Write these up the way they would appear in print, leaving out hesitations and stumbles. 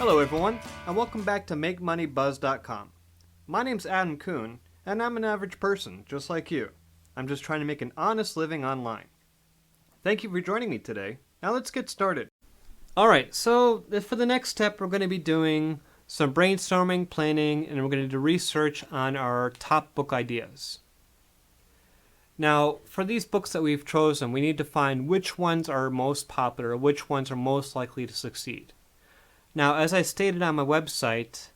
Hello everyone, and welcome back to MakeMoneyBuzz.com. My name's Adam Kuhn, and I'm an average person, just like you. I'm just trying to make an honest living online. Thank you for joining me today. Now let's get started. Alright, so for the next step, we're going to be doing some brainstorming, planning, and we're going to do research on our top book ideas. Now, for these books that we've chosen, we need to find which ones are most popular, which ones are most likely to succeed. Now, as I stated on my website,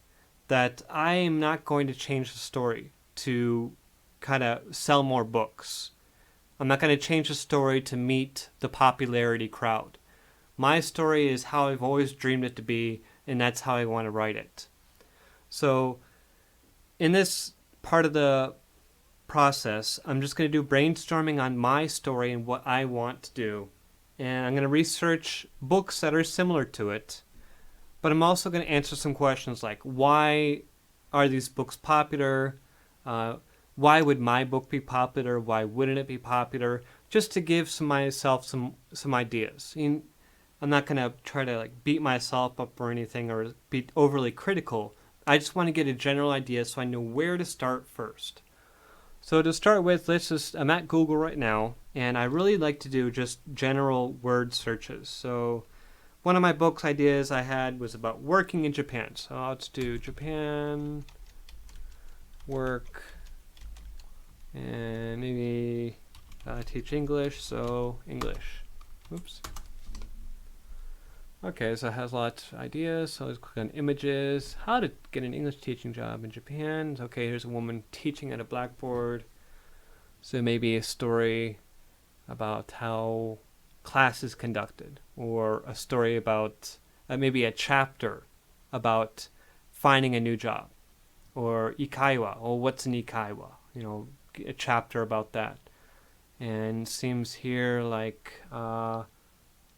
that I am not going to change the story to kind of sell more books. I'm not going to change the story to meet the popularity crowd. My story is how I've always dreamed it to be, and that's how I want to write it. So, in this part of the process, I'm just going to do brainstorming on my story and what I want to do. And I'm going to research books that are similar to it. But I'm also going to answer some questions like, why are these books popular? Why would my book be popular? Why wouldn't it be popular? Just to give myself some ideas. I'm not going to try to beat myself up or anything or be overly critical. I just want to get a general idea so I know where to start first. So to start with, I'm at Google right now, and I really like to do just general word searches. So one of my books ideas I had was about working in Japan. So let's do Japan, work, and maybe teach English, so English. Oops. Okay, so it has lots of ideas. So let's click on images. How to get an English teaching job in Japan. Okay, here's a woman teaching at a blackboard. So maybe a story about how class is conducted, or a story about maybe a chapter about finding a new job, or ikaiwa, or what's an ikaiwa, a chapter about that. And seems here like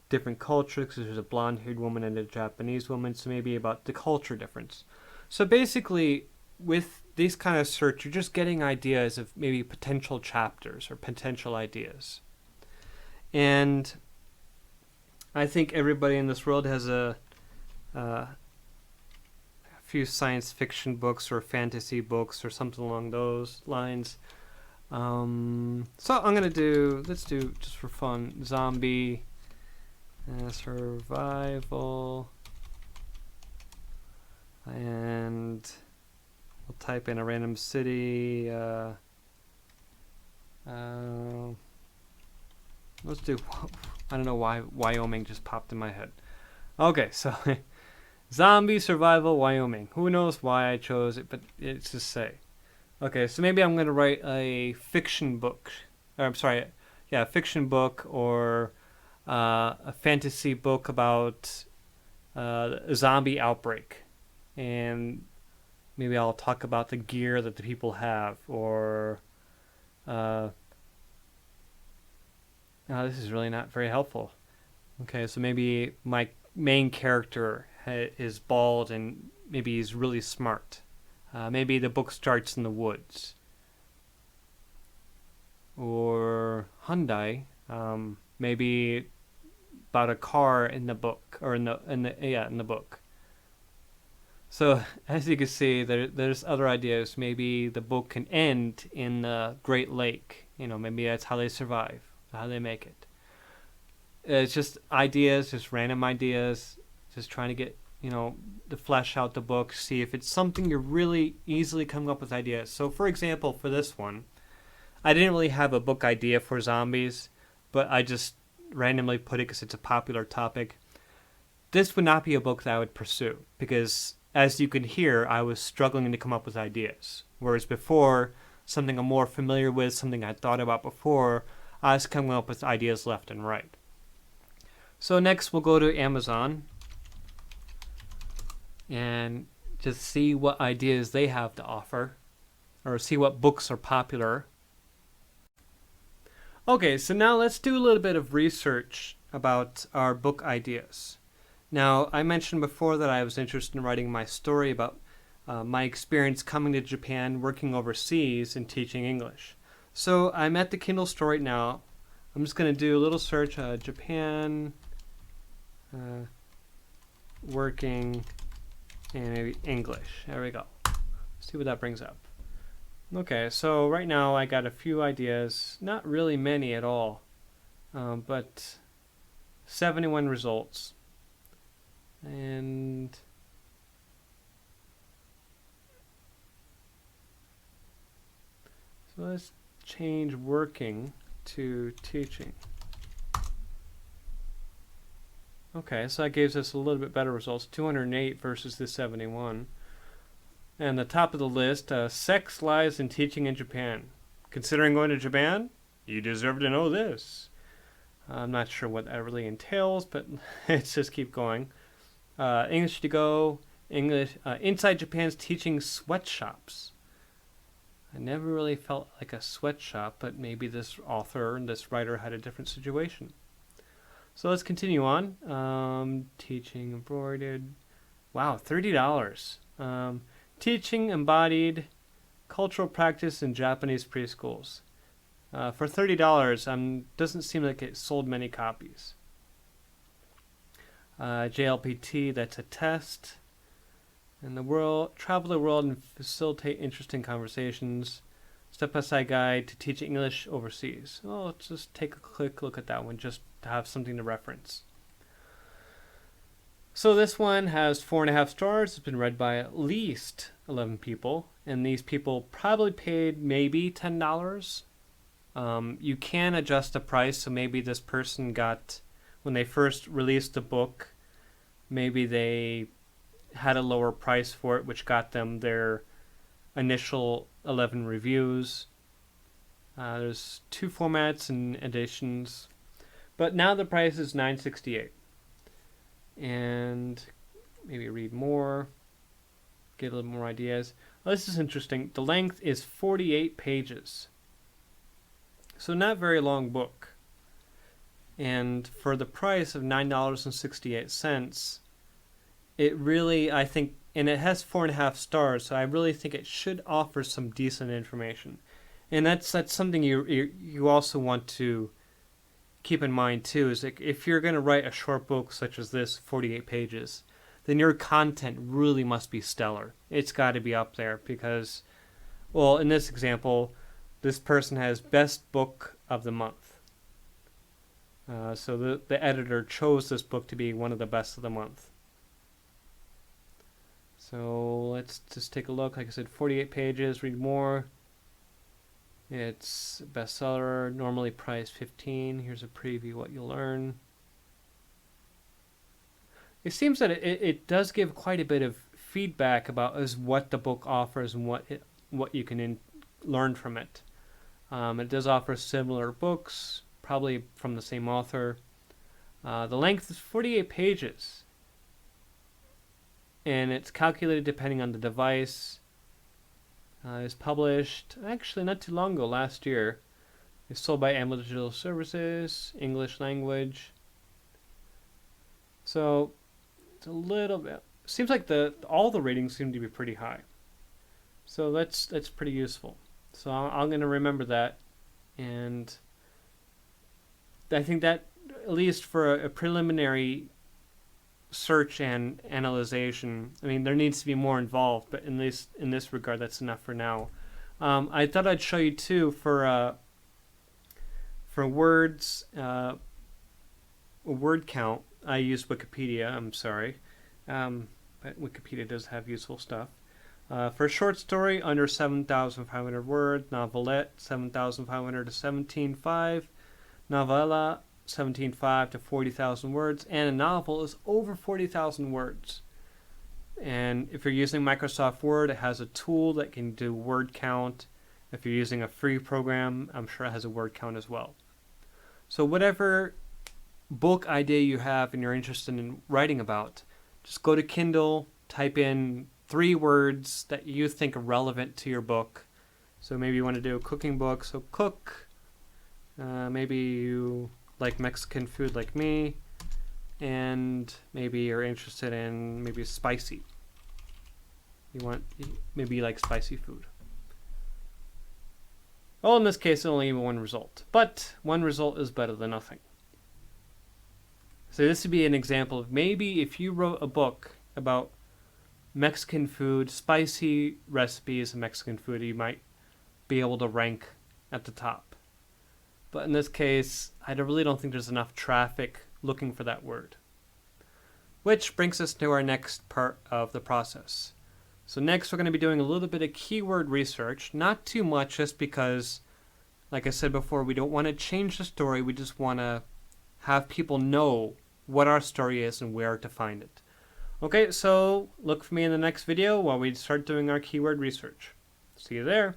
different cultures, because there's a blonde-haired woman and a Japanese woman, so maybe about the culture difference. So basically, with these kind of search, you're just getting ideas of maybe potential chapters or potential ideas. And I think everybody in this world has a few science fiction books or fantasy books or something along those lines. So I'm going to let's do, just for fun, zombie survival. And we'll type in a random city. Let's do, I don't know why Wyoming just popped in my head. Okay, so zombie survival Wyoming. Who knows why I chose it, but it's just say. Okay, so maybe I'm going to write a fiction book. Fiction book, or a fantasy book about a zombie outbreak. And maybe I'll talk about the gear that the people have, or this is really not very helpful. Okay, so maybe my main character is bald and maybe he's really smart. Maybe the book starts in the woods. Or Hyundai, maybe about a car in the book, or in the book. So as you can see, there's other ideas. Maybe the book can end in the Great Lake. Maybe that's how they survive, how they make it. It's just ideas, just random ideas, just trying to get, to flesh out the book, see if it's something you're really easily coming up with ideas. So for example, for this one, I didn't really have a book idea for zombies, but I just randomly put it because it's a popular topic. This would not be a book that I would pursue, because as you can hear, I was struggling to come up with ideas. Whereas before, something I'm more familiar with, something I thought about before, I was coming up with ideas left and right. So next we'll go to Amazon and just see what ideas they have to offer, or see what books are popular. Okay, so now let's do a little bit of research about our book ideas. Now, I mentioned before that I was interested in writing my story about my experience coming to Japan, working overseas, and teaching English. So I'm at the Kindle store right now. I'm just going to do a little search, Japan working and maybe English. There we go. See what that brings up. Okay, so right now I got a few ideas, not really many at all, but 71 results. And so let's change working to teaching. Okay, so that gives us a little bit better results, 208 versus the 71. And the top of the list, sex, lies, and teaching in Japan. Considering going to Japan? You deserve to know this. I'm not sure what that really entails, but let's just keep going. English to go, English inside Japan's teaching sweatshops. I never really felt like a sweatshop, but maybe this author and this writer had a different situation. So let's continue on. Teaching embroidered. Wow, $30. Teaching embodied cultural practice in Japanese preschools. For $30, doesn't seem like it sold many copies. JLPT, that's a test. And travel the world and facilitate interesting conversations. Step-by-step guide to teach English overseas. Well, let's just take a quick look at that one just to have something to reference. So this one has 4.5 stars. It's been read by at least 11 people. And these people probably paid maybe $10. You can adjust the price. So maybe this person got, when they first released the book, maybe they had a lower price for it, which got them their initial 11 reviews. There's 2 formats and editions, but now the price is $9.68. And maybe read more, get a little more ideas. Oh, this is interesting. The length is 48 pages, so not very long book. And for the price of $9.68, it really, I think, and it has 4.5 stars, so I really think it should offer some decent information. And that's something you also want to keep in mind too, is like if you're going to write a short book such as this, 48 pages, then your content really must be stellar. It's got to be up there because, well, in this example, this person has best book of the month. So the editor chose this book to be one of the best of the month. So let's just take a look. Like I said, 48 pages, read more. It's bestseller, normally priced $15. Here's a preview what you'll learn. It seems that it does give quite a bit of feedback about what the book offers and what you can learn from it. It does offer similar books, probably from the same author. The length is 48 pages. And it's calculated depending on the device. It was published actually not too long ago, last year. It's sold by Amazon Digital Services, English language. So it's a little bit. Seems like all the ratings seem to be pretty high. So that's pretty useful. So I'm going to remember that, and I think that at least for a preliminary search and analyzation, I mean, there needs to be more involved, but in this regard, that's enough for now. I thought I'd show you too for words, a word count. I use Wikipedia. I'm sorry, but Wikipedia does have useful stuff. For a short story, under 7,500 words. Novelette, 7,500 to 17,500. Novella, 17,500 to 40,000 words, and a novel is over 40,000 words. And if you're using Microsoft Word, it has a tool that can do word count. If you're using a free program, I'm sure it has a word count as well. So whatever book idea you have and you're interested in writing about, just go to Kindle, type in 3 words that you think are relevant to your book. So maybe you want to do a cooking book, so cook. Maybe you like Mexican food like me, and maybe you're interested in maybe spicy. Maybe you like spicy food. Well, in this case, only 1 result, but 1 result is better than nothing. So this would be an example of maybe if you wrote a book about Mexican food, spicy recipes of Mexican food, you might be able to rank at the top. But in this case, I really don't think there's enough traffic looking for that word. Which brings us to our next part of the process. So next we're going to be doing a little bit of keyword research, not too much just because, like I said before, we don't want to change the story, we just want to have people know what our story is and where to find it. Okay, so look for me in the next video while we start doing our keyword research. See you there.